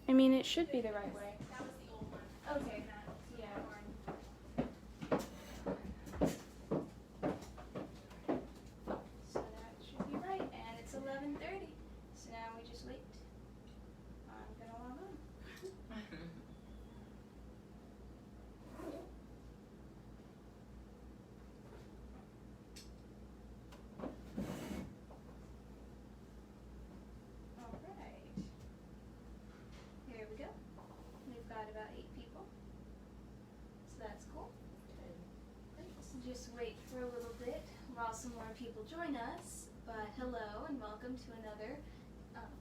I mean, it should be the right way. That was the old one. Okay. Yeah. So that should be right, and it's 11:30. So now we just wait. I'm gonna log on. All right. Here we go. We've got about 8 people. So that's cool. Let's just wait for a little bit while some more people join us. But hello and welcome to another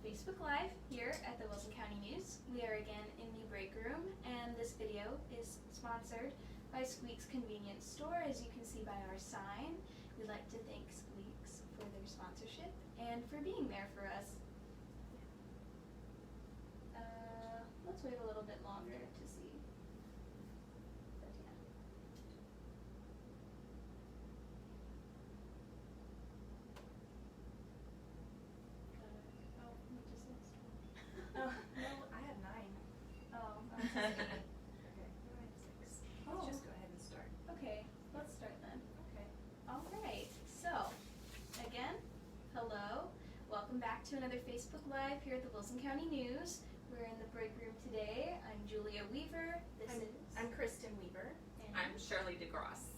Facebook Live here at the Wilson County News. We are again in the break room, and this video is sponsored by Squeak's Convenience Store. As you can see by our sign, we'd like to thank Squeak's for their sponsorship and for being there for us. Let's wait a little bit longer to see. But yeah. Oh, we just lost one. Oh, no, I had 9. Oh, I'm sorry. Okay, no, I have 6. Oh. Let's just go ahead and start. Okay, let's start then. Okay. All right, so again, hello. Welcome back to another Facebook Live here at the Wilson County News. We're in the break room today. I'm Julia Weaver. I'm Kristen Weaver. and I'm Shirley DeGrosse.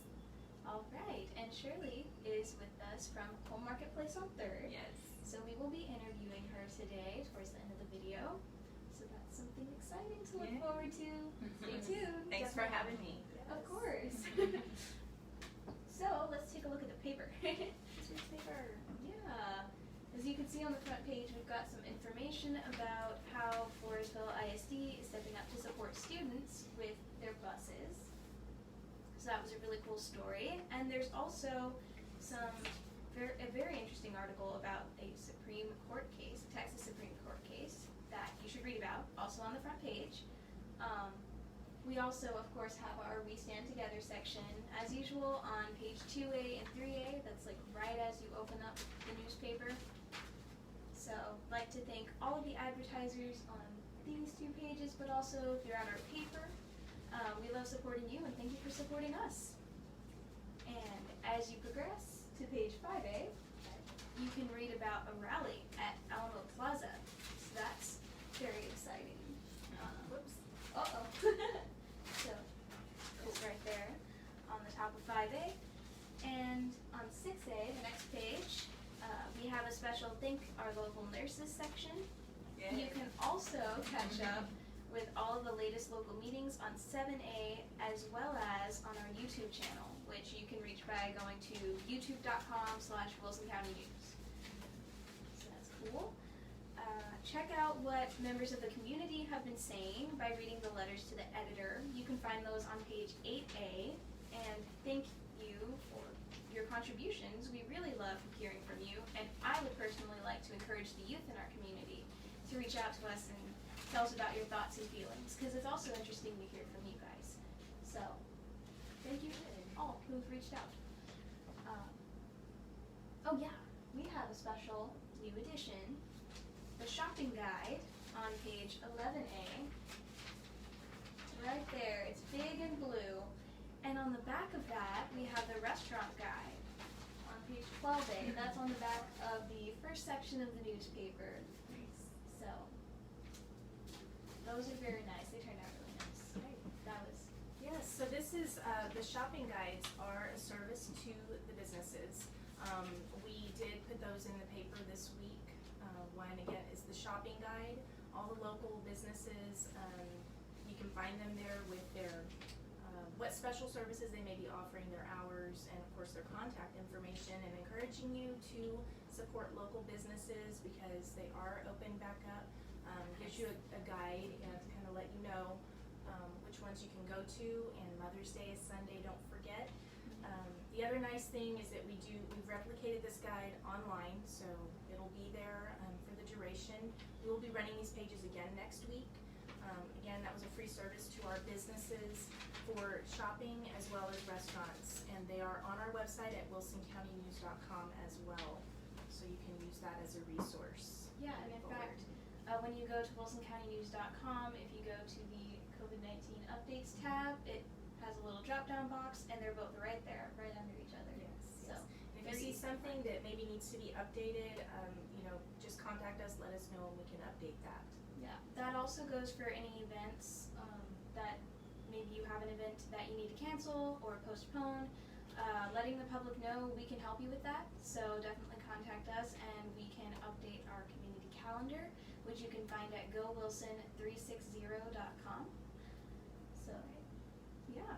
all right, and Shirley is with us from Home Marketplace on 3rd. Yes. So we will be interviewing her today towards the end of the video. So that's something exciting to look Yeah. forward to. Stay tuned. Thanks for having me. Of course. So let's take a look at the paper. Newspaper. Yeah. As you can see on the front page, we've got some information about how Floresville ISD is stepping up to support students with their buses. So that was a really cool story. And there's also a very interesting article about a Supreme Court case, a Texas Supreme Court case that you should read about, also on the front page. We also, of course, have our We Stand Together section, as usual, on page 2A and 3A. That's like right as you open up the newspaper. So I'd like to thank all of the advertisers on these 2 pages, but also throughout our paper. We love supporting you, and thank you for supporting us. And as you progress to page 5A, you can read about a rally at Alamo Plaza. So that's very exciting. Whoops. Uh-oh. So it's right there on the top of 5A. And on 6A, the next page, we have a special Thank Our Local Nurses section. Yay. You can also catch up with all of the latest local meetings on 7A as well as on our YouTube channel, which you can reach by going to youtube.com/Wilson County News. So that's cool. Check out what members of the community have been saying by reading the letters to the editor. You can find those on page 8A. And thank you for your contributions. We really love hearing from you. And I would personally like to encourage the youth in our community to reach out to us and tell us about your thoughts and feelings, because it's also interesting to hear from you guys. So thank you to all who've reached out. Oh yeah, we have a special new edition. The shopping guide on page 11A. Right there, it's big and blue. And on the back of that, we have the restaurant guide on page 12A. That's on the back of the first section of the newspaper. So, those are very nice. They turned out really nice. That was, Yes, so this is, the shopping guides are a service to the businesses. We did put those in the paper this week. One, again, is the shopping guide. All the local businesses, you can find them there with their, what special services they may be offering, their hours, and of course their contact information, and encouraging you to support local businesses because they are open back up. Gives you a guide and to kind of let you know which ones you can go to, and Mother's Day is Sunday, don't forget. The other nice thing is that we've replicated this guide online, so it'll be there for the duration. We will be running these pages again next week. Again, that was a free service to our businesses for shopping as well as restaurants, and they are on our website at wilsoncountynews.com as well, so you can use that as a resource. yeah, and in going forward. fact, when you go to wilsoncountynews.com, if you go to the COVID-19 updates tab, it has a little drop-down box, and they're both right there, right under each other. Yes. So, And if you see something that maybe needs to be updated, just contact us, let us know, and we can update that. yeah, that also goes for any events that maybe you have an event that you need to cancel or postpone. Letting the public know, we can help you with that. So definitely contact us, and we can update our community calendar, which you can find at gowilson360.com. So, yeah.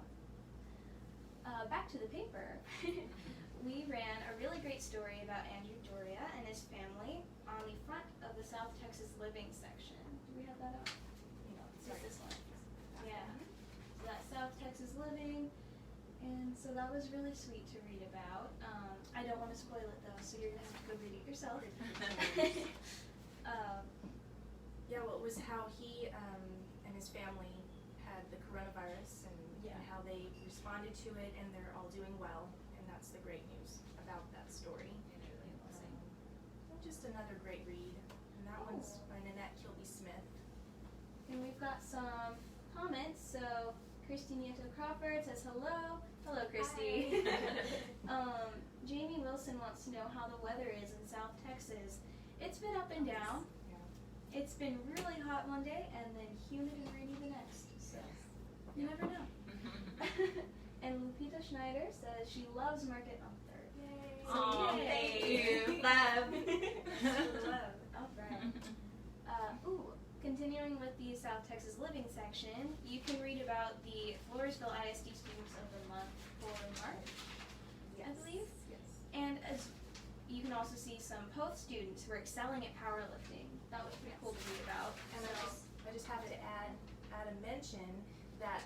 Back to the paper. We ran a really great story about Andrew Doria and his family on the front of the South Texas Living section. Do we have that up? No, It's this one. Yeah. So that's South Texas Living, and so that was really sweet to read about. I don't want to spoil it though, so you're gonna have to go read it yourself. Yeah, well, it was how he and his family had the coronavirus and how they responded to it, and they're all doing well, and that's the great news about that story. It really was. Just another great read, and that one's by Nanette Kilby-Smith. And we've got some comments. So Christy Nieto Crawford says hello. Hello, Christy. Jamie Wilson wants to know how the weather is in South Texas. It's been up and down. Yeah. It's been really hot one day and then humid and rainy the next. So you never know. And Lupita Schneider says she loves Market on 3rd. Yay! So Aw, yay. thank you. Love. Love. All right. Continuing with the South Texas Living section, you can read about the Floresville ISD Students of the Month for March, I believe. Yes. And as you can also see some POTH students who are excelling at powerlifting. That was pretty cool to read about. And I just have to add a mention that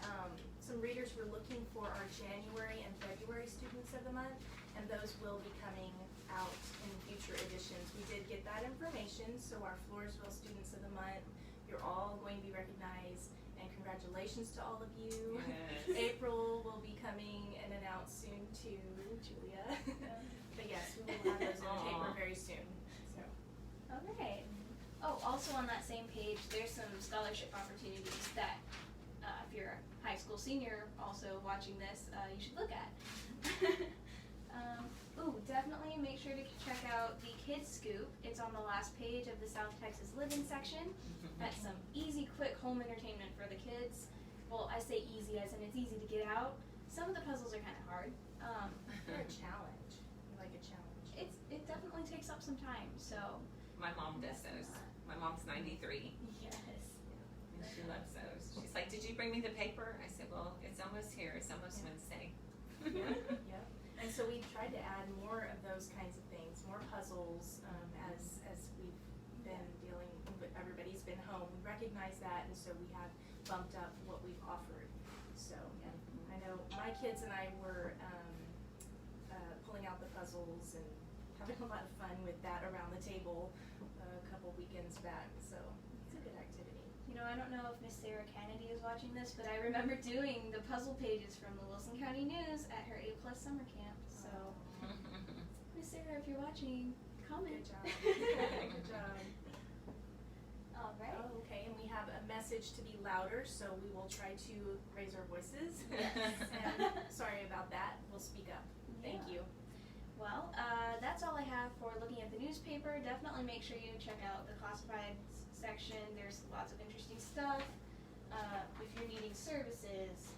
some readers were looking for our January and February Students of the Month, and those will be coming out in future editions. We did get that information, so our Floresville Students of the Month, you're all going to be recognized, and congratulations to all of you. Yes. April will be coming and announced soon too, Julia. But yes, we will have those in the paper very soon. So. All right. Oh, also on that same page, there's some scholarship opportunities that if you're a high school senior also watching this, you should look at. Definitely make sure to check out the Kids Scoop. It's on the last page of the South Texas Living section. That's some easy, quick home entertainment for the kids. Well, I say easy as in it's easy to get out. Some of the puzzles are kind of hard. They're a challenge. You like a challenge. It definitely takes up some time, so. My mom does those. My mom's 93. Yes. And she loves those. She's like, did you bring me the paper? I said, well, it's almost here. It's almost Wednesday. Yep. And so we've tried to add more of those kinds of things, more puzzles, as we've been dealing with, everybody's been home. We recognize that, and so we have bumped up what we've offered. So I know my kids and I were pulling out the puzzles and having a lot of fun with that around the table a couple weekends back. So it's a good activity. You know, I don't know if Miss Sarah Kennedy is watching this, but I remember doing the puzzle pages from the Wilson County News at her A+ summer camp. So, Miss Sarah, if you're watching, comment. Good job. Good job. All right. Oh, okay, and we have a message to be louder, so we will try to raise our voices. Yes. And sorry about that. We'll speak up. Thank Yeah. you. Well, that's all I have for looking at the newspaper. Definitely make sure you check out the classifieds section. There's lots of interesting stuff. If you're needing services,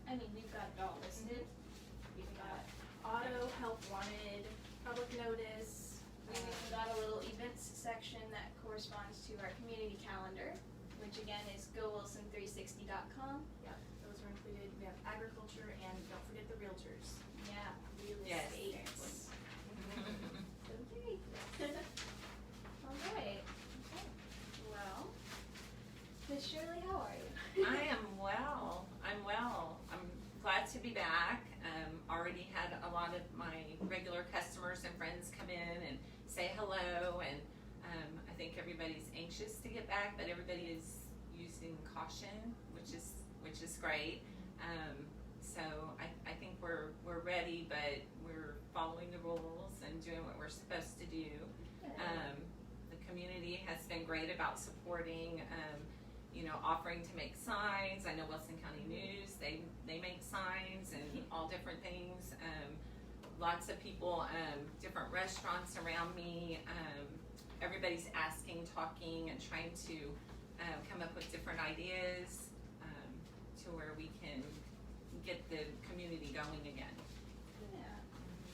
we've got it all listed. We've got Auto, help wanted, public notice. we've even got a little events section that corresponds to our community calendar, which again is gowilson360.com. Yep, those are included. We have agriculture, and don't forget the realtors. Yeah, real Yes. estate. Okay. All right. Okay. Well, Miss Shirley, how are you? I am well. I'm well. I'm glad to be back. Already had a lot of my regular customers and friends come in and say hello, and I think everybody's anxious to get back, but everybody is using caution, which is great. So I think we're ready, but we're following the rules and doing what we're supposed to do. The community has been great about supporting, offering to make signs. I know Wilson County News, they make signs and all different things. Lots of people, different restaurants around me. Everybody's asking, talking, and trying to come up with different ideas to where we can get the community going again. Yeah.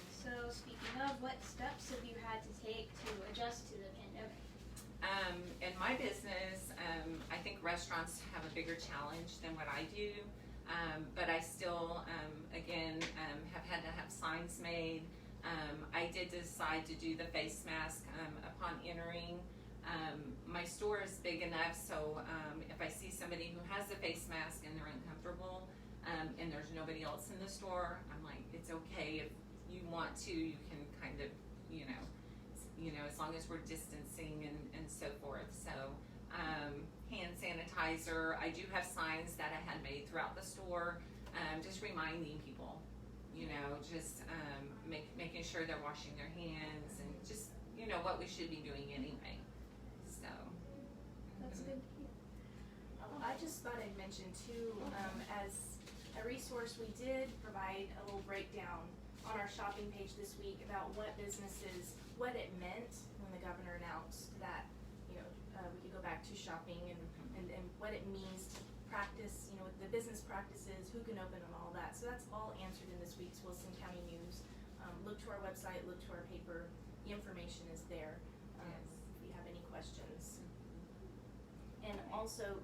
So speaking of, what steps have you had to take to adjust to the pandemic? In my business, I think restaurants have a bigger challenge than what I do, but I still, have had to have signs made. I did decide to do the face mask upon entering. My store is big enough, so if I see somebody who has a face mask and they're uncomfortable, and there's nobody else in the store, I'm like, it's okay if you want to, you can kind of, as long as we're distancing and so forth. So, hand sanitizer. I do have signs that I had made throughout the store, just reminding people, making sure they're washing their hands and just, what we should be doing anyway. So. That's good to hear. I just thought I'd mention too, as a resource, we did provide a little breakdown on our shopping page this week about what it meant when the governor announced that, we could go back to shopping and what it means to practice, the business practices, who can open and all that. So that's all answered in this week's Wilson County News. Look to our website, look to our paper, the information is there, if you have any questions. And also,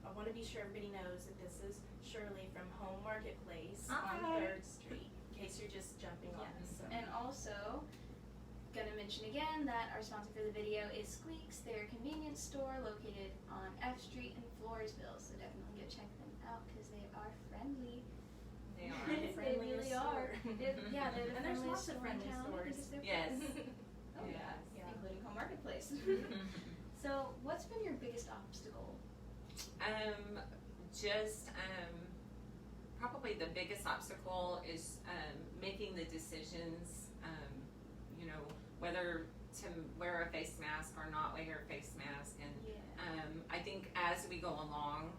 I want to be sure everybody knows that this is Shirley from Home Marketplace on 3rd Street, in case you're just jumping on. Yes. So. And also, gonna mention again that our sponsor for the video is Squeaks. They're a convenience store located on F Street in Floresville, so definitely go check them out because they are friendly. They are. They really are. They're the And there's friendliest lots of store in friendly town stores. because they're Yes. friendly. Oh Yes. yeah, including Home Marketplace. So, what's been your biggest obstacle? Probably the biggest obstacle is making the decisions, whether to wear a face mask or not wear a face mask. And I think as we go along,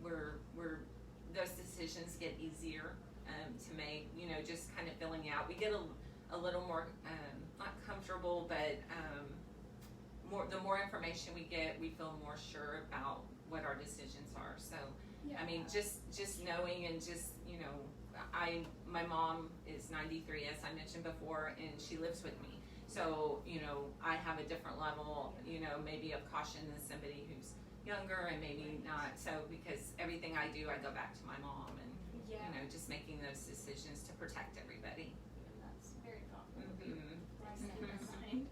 those decisions get easier to make, just kind of filling out. We get a little more, not comfortable, but the more information we get, we feel more sure about what our decisions are. So, I mean, just knowing and just, my mom is 93, as I mentioned before, and she lives with me. So, I have a different level, maybe of caution than somebody who's younger and maybe not. So, because everything I do, I go back to my mom and, just making those decisions to protect everybody. And that's very thoughtful of you. Mm-hmm. Nice in mind.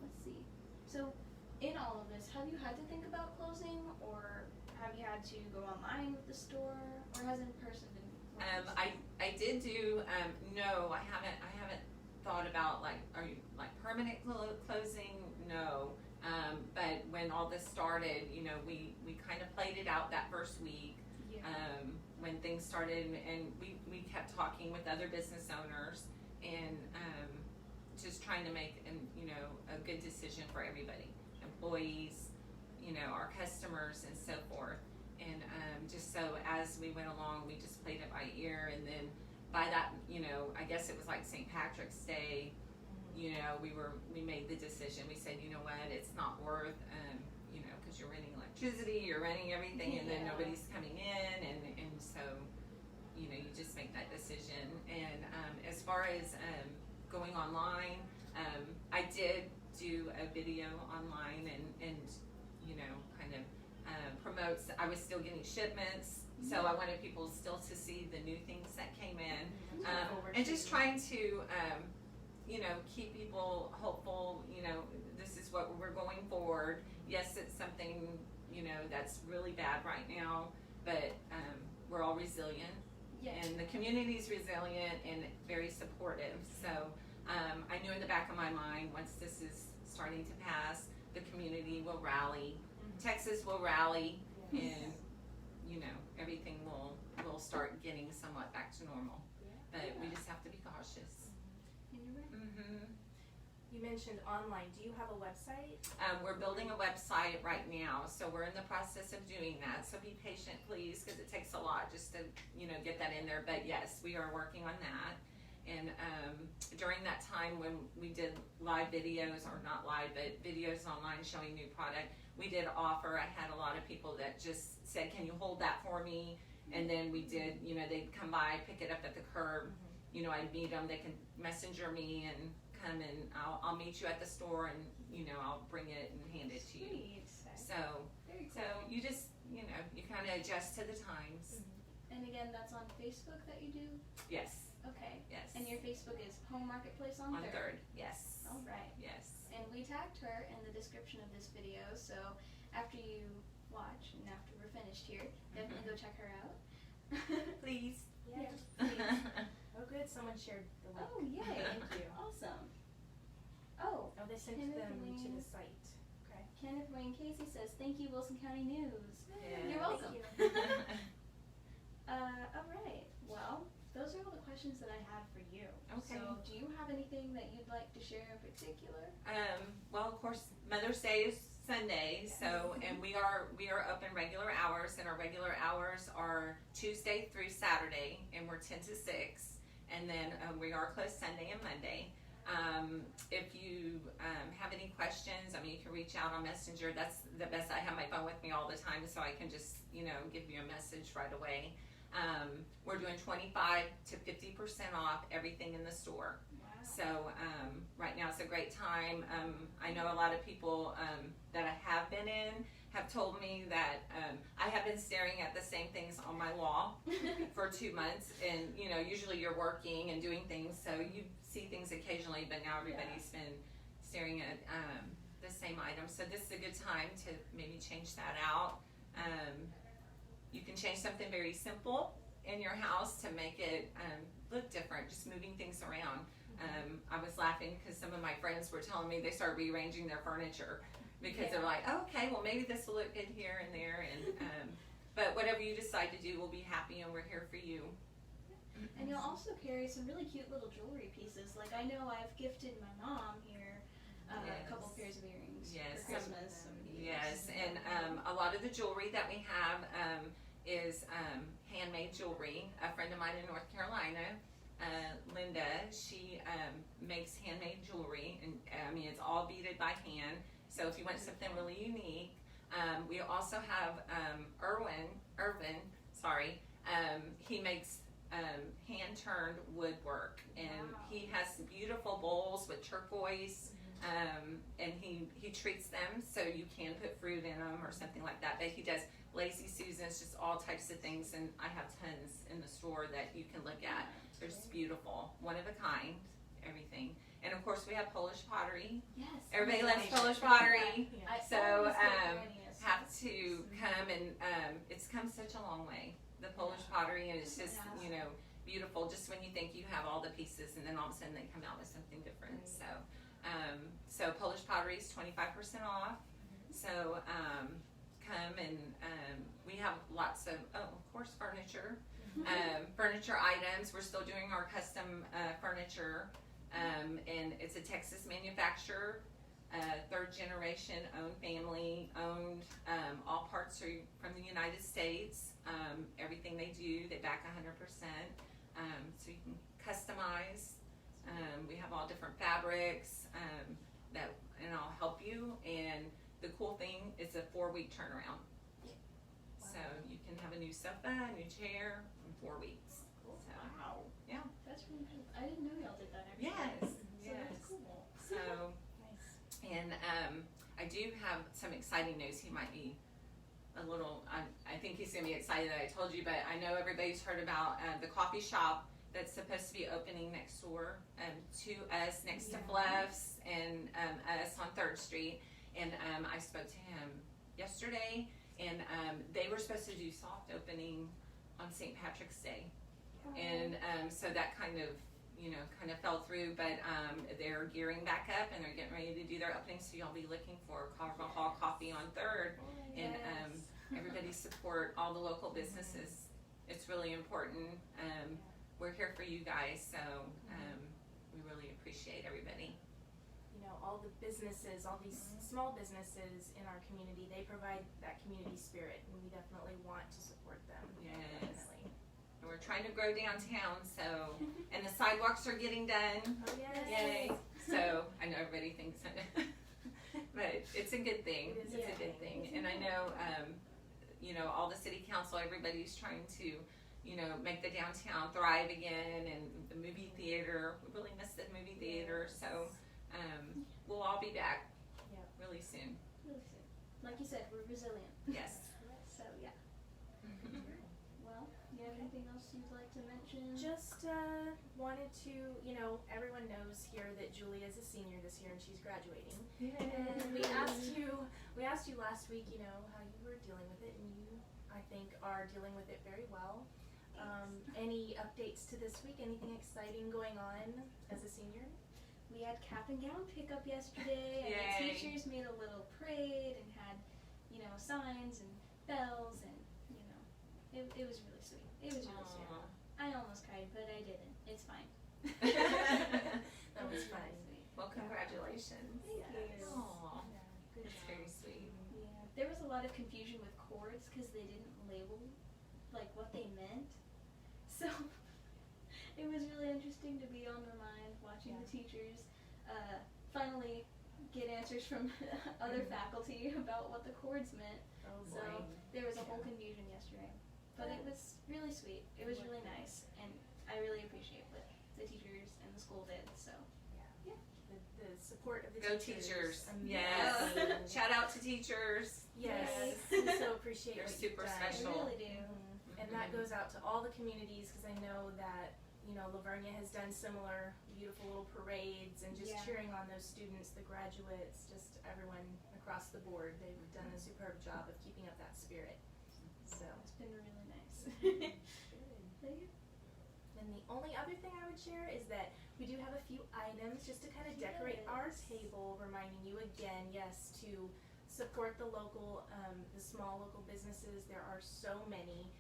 Let's see. So, in all of this, have you had to think about closing, or have you had to go online with the store, or has in person been? I did do. No, I haven't thought about are you permanent closing? No. But when all this started, we kind of played it out that first week. Yeah. When things started, and we kept talking with other business owners and just trying to make a good decision for everybody, employees, our customers and so forth. And just so as we went along, we just played it by ear. And then by that, I guess it was like St. Patrick's Day, we made the decision. We said, what, it's not worth, because you're renting electricity, you're renting everything, and then nobody's coming in, and so, you just make that decision. And as far as going online, I did do a video online and kind of promotes. I was still getting shipments, so I wanted people still to see the new things that came in, and just trying to keep people hopeful. This is what we're going forward. Yes, it's something that's really bad right now, but we're all resilient, and the community's resilient and very supportive. So I knew in the back of my mind, once this is starting to pass, the community will rally. Texas will rally, and everything will start getting somewhat back to normal. But we just have to be cautious. And you're right. Mm-hmm. You mentioned online. Do you have a website? We're building a website right now, so we're in the process of doing that. So be patient, please, because it takes a lot just to, get that in there. But yes, we are working on that. And during that time when we did live videos, or not live, but videos online showing new product, we did offer. I had a lot of people that just said, "Can you hold that for me?" And then we did. They'd come by, pick it up at the curb. I'd meet them. They can messenger me and come, and I'll meet you at the store, and I'll bring it and hand it to you. Sweet. So Very cool. so you just you kind of adjust to the times. And again, that's on Facebook that you do? Yes. Okay. Yes. And your Facebook is Home Marketplace on on Third? Third. Yes. All right. Yes. And we tagged her in the description of this video, so after you watch and after we're finished here, definitely go check her out. Please. Yes. Oh, good. Someone shared the link. Oh, yay. Thank you. Awesome. Oh, Oh, they sent Kenneth them to Wayne. the site. Okay. Kenneth Wayne Casey says, "Thank you, Wilson County News." Yes. You're welcome. Thank you. All right. Well, those are all the questions that I had for you. Okay. So, do you have anything that you'd like to share in particular? Well, of course, Mother's Day is Sunday, so and we are open regular hours, and our regular hours are Tuesday through Saturday, and we're 10 to 6, and then we are closed Sunday and Monday. If you have any questions, you can reach out on Messenger. That's the best. I have my phone with me all the time, so I can just give you a message right away. We're doing 25 to 50% off everything in the store. Wow. So right now it's a great time. I know a lot of people that I have been in have told me that I have been staring at the same things on my wall for 2 months, and usually you're working and doing things, so you see things occasionally, but now everybody's been staring at the same items. So this is a good time to maybe change that out. You can change something very simple in your house to make it look different, just moving things around. I was laughing because some of my friends were telling me they started rearranging their furniture because they're like, oh, okay, well maybe this will look good here and there, and but whatever you decide to do, we'll be happy, and we're here for you. And you'll also carry some really cute little jewelry pieces. Like I know I've gifted my mom here a couple pairs of earrings Yes. for Christmas. over the years. Yes, and a lot of the jewelry that we have is handmade jewelry. A friend of mine in North Carolina, Linda, she makes handmade jewelry, and it's all beaded by hand. So if you want something really unique, we also have Irvin, he makes hand-turned woodwork, and he has beautiful bowls with turquoise, and he treats them so you can put fruit in them or something like that. But he does Lazy Susans, just all types of things, and I have tons in the store that you can look at. They're just beautiful, one of a kind, everything. And of course we have Polish pottery. Yes. Everybody loves Amazing. Polish pottery. Yeah. I So always get Iranians. have to come, and it's come such a long way. The Polish pottery, and it's just beautiful. Just when you think you have all the pieces, and then all of a sudden they come out with something different. So so Polish pottery is 25% off. So come, and we have lots of course furniture, furniture items. We're still doing our custom furniture, and it's a Texas manufacturer. Third generation owned, family owned. All parts are from the United States. Everything they do, they back 100%. So you can customize. We have all different fabrics and I'll help you. And the cool thing is a 4-week turnaround. So you can have a new sofa, a new chair in 4 weeks. Cool. So, Wow. yeah. That's really cool. I didn't know y'all did that actually. Yes. So that's cool. So. Nice. And I do have some exciting news. He might be a little, I think he's going to be excited that I told you, but I know everybody's heard about the coffee shop that's supposed to be opening next door to us, next to Fluff's, and us on 3rd Street. And I spoke to him yesterday, and they were supposed to do soft opening on St. Patrick's Day. And so that kind of fell through, but they're gearing back up, and they're getting ready to do their opening, so y'all be looking for Carver Hall Coffee on 3rd. And everybody support all the local businesses. It's really important. We're here for you guys, so we really appreciate everybody. all the businesses, all these small businesses in our community, they provide that community spirit, and we definitely want to support them. Yes. Definitely. And we're trying to grow downtown, so, and the sidewalks are getting done. Oh, yes. Yay. So, I know everybody thinks that, but it's a good thing. It is It's a good thing. And I know, all the city council, everybody's trying to, make the downtown thrive again, and the movie theater. We really miss the movie theater, so we'll all be back Yep. really soon. Really soon. Like you said, we're resilient. Yes. So yeah. Well, you have anything else you'd like to mention? Just wanted to, everyone knows here that Julia is a senior this year and she's graduating. And we asked you last week, how you were dealing with it, and you, I think, are dealing with it very well. Any updates to this week? Anything exciting going on as a senior? We had cap and gown pickup yesterday, and the Yay. teachers made a little parade and had, signs and bells, and it was really sweet. It was really sweet. Aw. I almost cried, but I didn't. It's fine. That was fun. Sweet. Well, congratulations. Thank you. Aw, Yeah, good that's job. very sweet. Yeah, there was a lot of confusion with chords because they didn't label what they meant. So it was really interesting to be on the line watching the teachers finally get answers from other faculty about what the chords meant. Oh So boy. there was a whole confusion yesterday, but it was really sweet. It was really nice, and I really appreciate what the teachers and the school did. So The support of the Go teachers. teachers. Yes. Amazing. Shout out to teachers. Yes. Yes. We so appreciate They're what you've super done. I special. really do. And that goes out to all the communities, because I know that, Lavernia has done similar beautiful little parades and just Yeah. cheering on those students, the graduates, just everyone across the board. They've done a superb job of keeping up that spirit. So, It's been really nice. good. Thank you. And the only other thing I would share is that we do have a few items just to kind of decorate our Yes. table, reminding you again, yes, to support the local, the small local businesses. There are so many.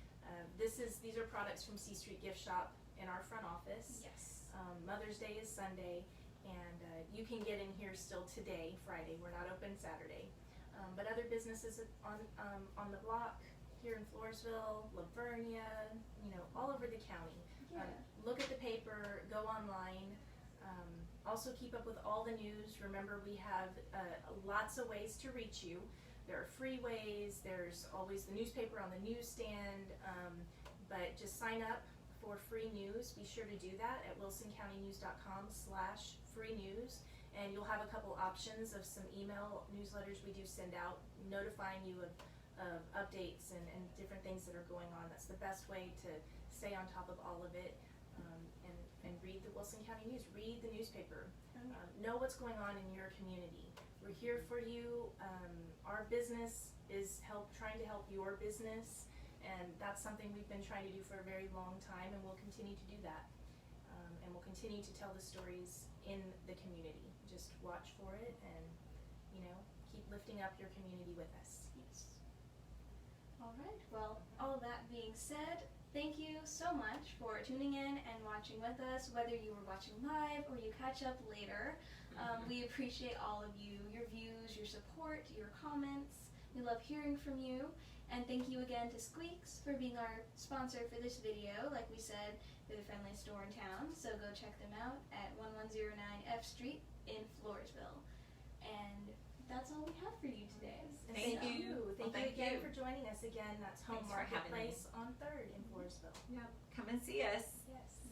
These are products from C Street Gift Shop in our front office. Yes. Mother's Day is Sunday, and you can get in here still today, Friday. We're not open Saturday. But other businesses on the block here in Floresville, Lavernia, all over the county. Yeah. Look at the paper, go online. Also keep up with all the news. Remember, we have lots of ways to reach you. There are free ways, there's always the newspaper on the newsstand, but just sign up for free news. Be sure to do that at wilsoncountynews.com/free news, and you'll have a couple options of some email newsletters we do send out notifying you of updates and different things that are going on. That's the best way to stay on top of all of it, and read the Wilson County News. Read the newspaper. Know what's going on in your community. We're here for you. Our business is trying to help your business, and that's something we've been trying to do for a very long time, and we'll continue to do that. And we'll continue to tell the stories in the community. Just watch for it, and keep lifting up your community with us. Yes. All right. Well, all that being said, thank you so much for tuning in and watching with us, whether you were watching live or you catch up later. We appreciate all of you, your views, your support, your comments. We love hearing from you. And thank you again to Squeaks for being our sponsor for this video. Like we said, they're the friendliest store in town, so go check them out at 1109 F Street in Floresville. And that's all we have for you today. And Thank you. Thank Well, you thank again you. for joining us again. That's Home Thanks for having me. Marketplace on 3rd in Floresville. Yep. Come and see us. Yes.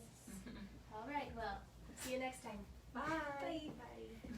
All right. Well, See you next time. Bye. bye.